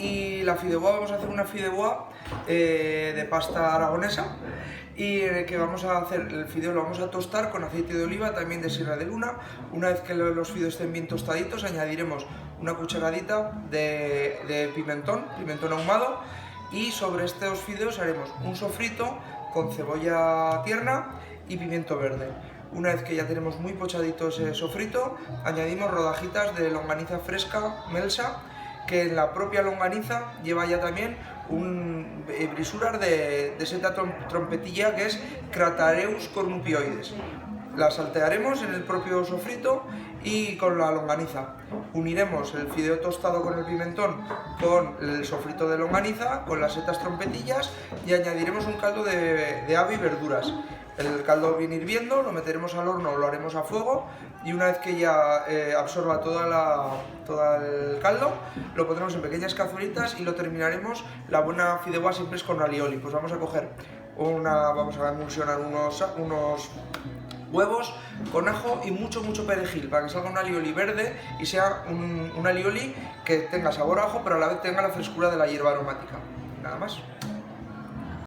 Y la fideuá, vamos a hacer una fideuá de pasta aragonesa, y en el que vamos a hacer el fideo, lo vamos a tostar con aceite de oliva, también de Sierra de Luna. Una vez que los fideos estén bien tostaditos, añadiremos una cucharadita de pimentón ahumado, y sobre estos fideos haremos un sofrito con cebolla tierna y pimiento verde. Una vez que ya tenemos muy pochadito ese sofrito, añadimos rodajitas de longaniza fresca melsa, que en la propia longaniza lleva ya también un brisurar de seta trompetilla, que es Cratareus cornupioides. La saltearemos en el propio sofrito y con la longaniza. Uniremos el fideo tostado con el pimentón con el sofrito de longaniza, con las setas trompetillas, y añadiremos un caldo de ave y verduras. El caldo viene hirviendo, lo meteremos al horno, lo haremos a fuego, y una vez que ya absorba todo el caldo, lo pondremos en pequeñas cazuelitas y lo terminaremos. La buena fideuá siempre es con alioli. Pues vamos a coger vamos a emulsionar unos huevos con ajo y mucho perejil, para que salga un alioli verde y sea un alioli que tenga sabor a ajo, pero a la vez tenga la frescura de la hierba aromática. Nada más.